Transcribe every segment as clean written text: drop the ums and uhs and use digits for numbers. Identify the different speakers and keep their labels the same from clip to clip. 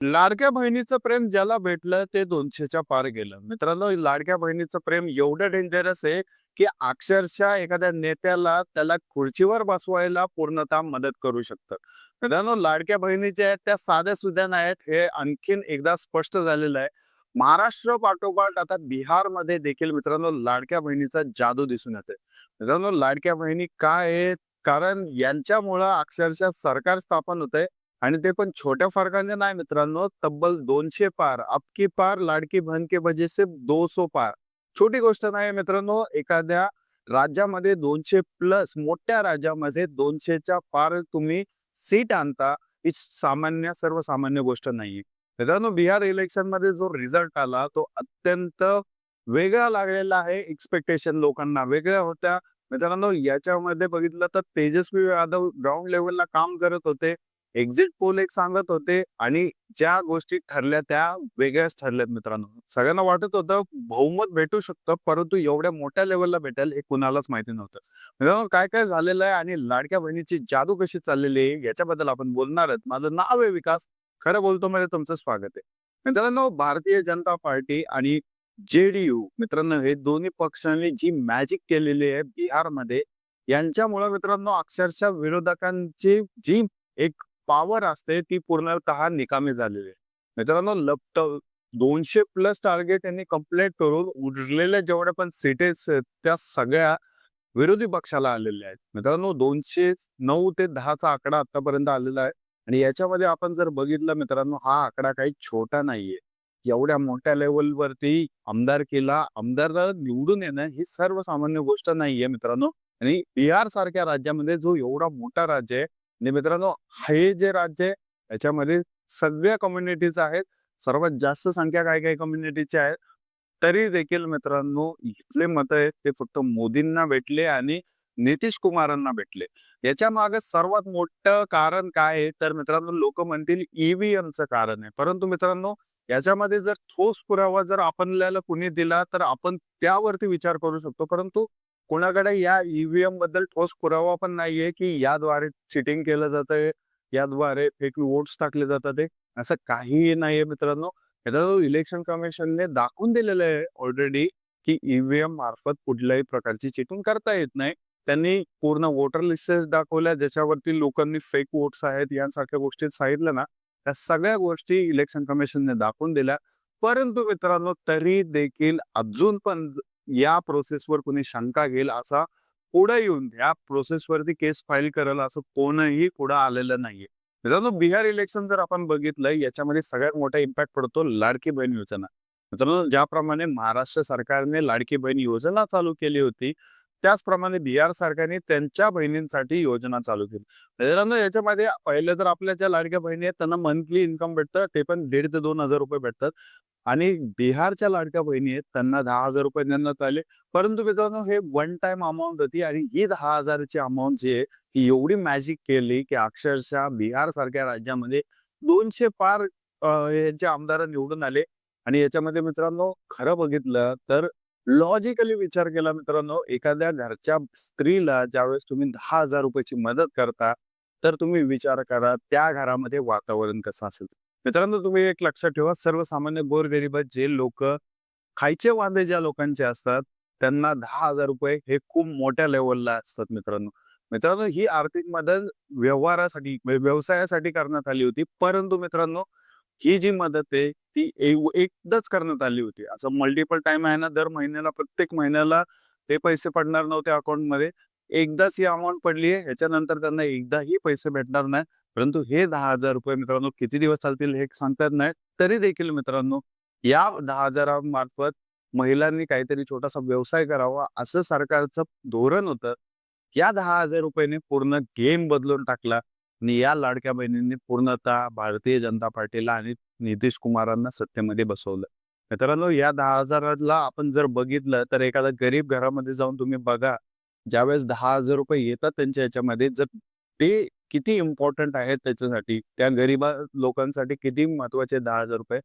Speaker 1: लाडक्या बहिणीचं प्रेम ज्याला भेटलं ते 200च्या पार गेलं. मित्रांनो, लाडक्या बहिणीचं प्रेम एवढं डेंजरस आहे, की अक्षरशः एखाद्या नेत्याला त्याला खुर्चीवर बसवायला पूर्णतः मदत करू शकतं. मित्रांनो, लाडक्या बहिणी ज्या आहेत त्या साध्या-सुध्या नाहीत, हे आणखीन एकदा स्पष्ट झालेलं आहे. महाराष्ट्र पाठोपाठ आता बिहारमध्ये देखील मित्रांनो लाडक्या बहिणीचा जादू दिसून येतोय. मित्रांनो, लाडक्या बहिणी काय आहेत? कारण यांच्यामुळं अक्षरशः सरकार स्थापन होतंय आणि ते पण छोट्या फरकाने नाही मित्रांनो, तब्बल 200 पार. अब की पार लाडकी बहन के वजह से 200 पार. छोटी गोष्ट नाही मित्रांनो, एखाद्या राज्यामध्ये 200 प्लस मोठ्या राज्यामध्ये 200च्या पार तुम्ही सीट आणता, ही सामान्य सर्वसामान्य गोष्ट नाहीये. मित्रांनो, बिहार इलेक्शनमध्ये जो रिझल्ट आला, तो अत्यंत वेगळा लागलेला आहे. एक्स्पेक्टेशन लोकांना वेगळ्या होत्या. मित्रांनो, याच्यामध्ये बघितलं तर तेजस्वी यादव ग्राउंड लेव्हलला काम करत होते. एक्झिट पोल एक सांगत होते आणि ज्या गोष्टी ठरल्या त्या वेगळ्याच ठरल्यात मित्रांनो. सगळ्यांना वाटत होतं बहुमत भेटू शकतं, परंतु एवढ्या मोठ्या लेव्हलला भेटेल हे कुणालाच माहिती नव्हतं. मित्रांनो, काय काय झालेलं आहे आणि लाडक्या बहिणीची जादू कशी चाललेली आहे याच्याबद्दल आपण बोलणार आहोत. माझं नाव आहे विकास. खरं बोलतो मध्ये तुमचं स्वागत आहे. मित्रांनो, भारतीय जनता पार्टी आणि जेडीयू मित्रांनो हे दोन्ही पक्षांनी जी मॅजिक केलेली आहे बिहारमध्ये, यांच्यामुळे मित्रांनो अक्षरशः विरोधकांची जी एक पॉवर असते ती पूर्णतः निकामी झालेली आहे. मित्रांनो, 200 प्लस टार्गेट यांनी कंप्लीट करून उरलेल्या जेवढ्या पण सीटेस आहेत त्या सगळ्या विरोधी पक्षाला आलेल्या आहेत. मित्रांनो, 209 ते 10चा आकडा आतापर्यंत आलेला आहे आणि याच्यामध्ये आपण जर बघितलं मित्रांनो, हा आकडा काही छोटा नाहीये. एवढ्या मोठ्या लेव्हलवरती आमदार निवडून येणं ही सर्वसामान्य गोष्ट नाहीये मित्रांनो. आणि बिहार सारख्या राज्यामध्ये जो एवढा मोठा राज्य आहे आणि मित्रांनो, हे जे राज्य आहे याच्यामध्ये सगळ्या कम्युनिटीज आहेत. सर्वात जास्त संख्या काही काही कम्युनिटीची आहे. तरी देखील मित्रांनो, इथले मत आहेत ते फक्त मोदींना भेटले आणि नितीश कुमारांना भेटले. याच्या मागे सर्वात मोठं कारण काय आहे तर मित्रांनो, लोक म्हणतील ईव्हीएमचं कारण आहे. परंतु मित्रांनो, याच्यामध्ये जर ठोस पुरावा जर आपल्याला कुणी दिला तर आपण त्यावरती विचार करू शकतो. परंतु कोणाकडे या ईव्हीएम बद्दल ठोस पुरावा पण नाहीये, की याद्वारे चिटिंग केलं जातंय, याद्वारे फेक वोट्स टाकले जातात आहे. असं काहीही नाहीये मित्रांनो. मित्रांनो, इलेक्शन कमिशनने दाखवून दिलेलं आहे ऑलरेडी, की ईव्हीएम मार्फत कुठल्याही प्रकारची चिटिंग करता येत नाही. त्यांनी पूर्ण वोटर लिस्टेस दाखवल्या, ज्याच्यावरती लोकांनी फेक वोट्स आहेत यांसारख्या गोष्टी सांगितल्या ना, त्या सगळ्या गोष्टी इलेक्शन कमिशनने दाखवून दिल्या. परंतु मित्रांनो, तरी देखील अजून पण या प्रोसेसवर कोणी शंका घेईल असा पुढे येऊन या प्रोसेसवरती केस फाईल करेल असं कोणही पुढे आलेलं नाहीये. मित्रांनो, बिहार इलेक्शन जर आपण बघितलं याच्यामध्ये सगळ्यात मोठा इम्पॅक्ट पडतो लाडकी बहीण योजना. मित्रांनो, ज्याप्रमाणे महाराष्ट्र सरकारने लाडकी बहीण योजना चालू केली होती, त्याचप्रमाणे बिहार सरकारने त्यांच्या बहिणींसाठी योजना चालू केली. मित्रांनो, याच्यामध्ये पहिले तर आपल्या ज्या लाडक्या बहिणी आहेत त्यांना मंथली इन्कम भेटतं, ते पण 1,500 ते 2,000 रुपये भेटतात. आणि बिहारच्या लाडक्या बहिणी आहेत त्यांना 10,000 रुपये देण्यात आले. परंतु मित्रांनो, हे वन टाइम अमाउंट होती आणि ही 10,000 ची अमाउंट जी आहे ती एवढी मॅजिक केली, की अक्षरशः बिहार सारख्या राज्यामध्ये 200 पार यांचे आमदार निवडून आले. आणि याच्यामध्ये मित्रांनो, खरं बघितलं तर लॉजिकली विचार केला मित्रांनो, एखाद्या घरच्या स्त्रीला ज्यावेळेस तुम्ही 10,000 रुपयाची मदत करता, तर तुम्ही विचार करा त्या घरामध्ये वातावरण कसं असेल. मित्रांनो, तुम्ही एक लक्षात ठेवा, सर्वसामान्य गोरगरीब जे लोक खायचे वांदे ज्या लोकांचे असतात, त्यांना 10,000 रुपये हे खूप मोठ्या लेव्हलला असतात मित्रांनो. मित्रांनो, ही आर्थिक मदत व्यवहारासाठी व्यवसायासाठी करण्यात आली होती. परंतु मित्रांनो, ही जी मदत आहे ती एकदाच करण्यात आली होती. असं मल्टिपल टाइम आहे ना, दर महिन्याला प्रत्येक महिन्याला ते पैसे पडणार नव्हते अकाउंटमध्ये. एकदाच ही अमाउंट पडली आहे. ह्याच्यानंतर त्यांना एकदाही पैसे भेटणार नाही. परंतु हे 10,000 रुपये मित्रांनो किती दिवस चालतील हे सांगता येत नाही. तरी देखील मित्रांनो, या 10,000 मार्फत महिलांनी काहीतरी छोटासा व्यवसाय करावा असं सरकारचं धोरण होतं. या 10,000 रुपयाने पूर्ण गेम बदलून टाकला आणि या लाडक्या बहिणींनी पूर्णतः भारतीय जनता पार्टीला आणि नितीश कुमारांना सत्तेमध्ये बसवलं. मित्रांनो, या 10,000ला आपण जर बघितलं तर एखाद्या गरीब घरामध्ये जाऊन तुम्ही बघा, ज्यावेळेस 10,000 रुपये येतात त्यांच्या ह्याच्यामध्ये, जर ते किती इम्पोर्टंट आहेत त्याच्यासाठी, त्या गरीब लोकांसाठी किती महत्वाचे 10,000 रुपये.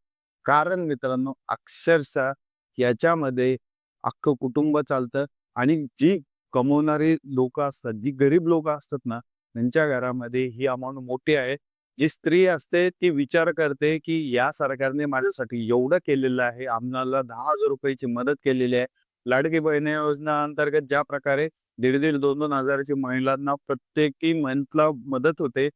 Speaker 1: कारण मित्रांनो, अक्षरशः याच्यामध्ये अख्खं कुटुंब चालतं आणि जी कमवणारी लोकं असतात, जी गरीब लोकं असतात ना, त्यांच्या घरामध्ये ही अमाउंट मोठी आहे जी स्त्री असते ती विचार करते, की या सरकारने माझ्यासाठी एवढं केलेलं आहे. आम्हाला 10,000 ची मदत केलेली आहे. लाडकी बहीण योजना अंतर्गत ज्या प्रकारे 1,500 2,000 हजाराची महिलांना प्रत्येकी मंथला मदत होते.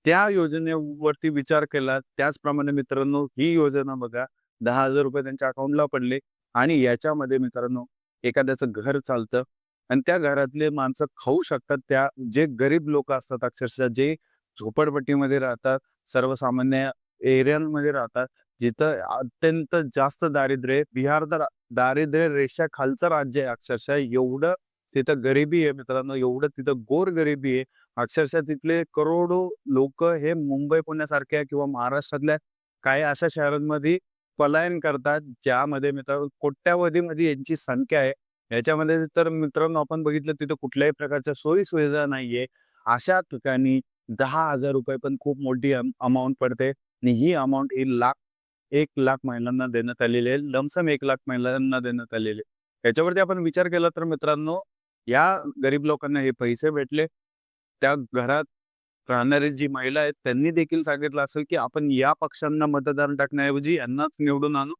Speaker 1: त्या योजनेवरती विचार केला. त्याचप्रमाणे मित्रांनो ही योजना बघा ₹10,000 त्यांच्या अकाउंटला पडले आणि याच्यामध्ये मित्रांनो एखाद्याचं घर चालतं आणि त्या घरातले माणसं खाऊ शकतात. त्या जे गरीब लोकं असतात अक्षरशः जे झोपडपट्टीमध्ये राहतात, सर्वसामान्य एरियांमध्ये राहतात, जिथं अत्यंत जास्त दारिद्र्य आहे. बिहार तर दारिद्र्य रेषेखालचं राज्य आहे अक्षरशः. एवढं तिथं गरिबी आहे मित्रांनो, एवढं तिथं गोरगरिबी आहे. अक्षरशः तिथले करोडो लोकं हे मुंबई, पुण्यासारख्या किंवा महाराष्ट्रातल्या काही अशा शहरांमध्ये पलायन करतात, ज्यामध्ये मित्रांनो कोट्यावधीमध्ये यांची संख्या आहे. याच्यामध्ये तर मित्रांनो आपण बघितलं तिथं कुठल्याही प्रकारच्या सोयी-सुविधा नाहीये. अशा ठिकाणी ₹10,000 पण खूप मोठी अमाउंट पडते आणि ही अमाउंट ही 1,00,000 महिलांना देण्यात आलेली आहे. लमसम 1,00,000 महिलांना देण्यात आलेली आहे. याच्यावरती आपण विचार केला तर मित्रांनो, या गरीब लोकांना हे पैसे भेटले. त्या घरात राहणारी जी महिला आहेत त्यांनी देखील सांगितलं असेल, की आपण या पक्षांना मतदान टाकण्याऐवजी यांनाच निवडून आणू.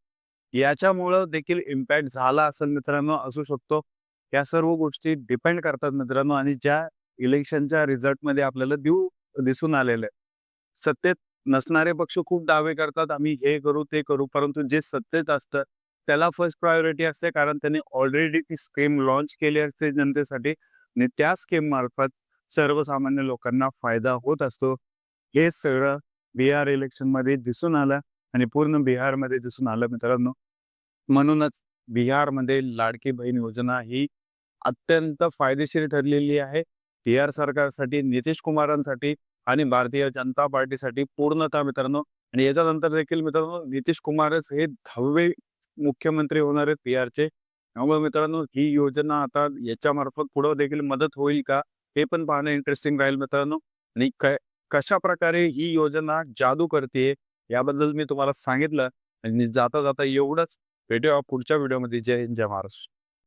Speaker 1: याच्यामुळं देखील इम्पॅक्ट झाला असेल मित्रांनो, असू शकतो. या सर्व गोष्टी डिपेंड करतात मित्रांनो आणि ज्या इलेक्शनच्या रिझल्टमध्ये आपल्याला दिसून आलेलं आहे. सत्तेत नसणारे पक्ष खूप दावे करतात, आम्ही हे करू, ते करू. परंतु जे सत्तेत असतं, त्याला फर्स्ट प्रायोरिटी असते कारण त्यांनी ऑलरेडी ती स्कीम लॉन्च केली असते जनतेसाठी आणि त्या स्कीममार्फत सर्वसामान्य लोकांना फायदा होत असतो. हे सगळं बिहार इलेक्शनमध्ये दिसून आलं आणि पूर्ण बिहारमध्ये दिसून आलं मित्रांनो. म्हणूनच बिहारमध्ये लाडकी बहीण योजना ही अत्यंत फायदेशीर ठरलेली आहे. बिहार सरकारसाठी, नितीश कुमारांसाठी आणि भारतीय जनता पार्टीसाठी पूर्णतः मित्रांनो आणि याच्यानंतर देखील मित्रांनो नितीश कुमारच हे 10वे मुख्यमंत्री होणार आहेत बिहारचे. त्यामुळे मित्रांनो ही योजना आता याच्यामार्फत पुढे देखील मदत होईल का? हे पण पाहणं इंटरेस्टिंग राहील मित्रांनो आणि कशाप्रकारे ही योजना जादू करते याबद्दल मी तुम्हाला सांगितलं आणि जाता-जाता एवढंच. भेटूया पुढच्या व्हिडिओमध्ये. जय हिंद, जय महाराष्ट्र.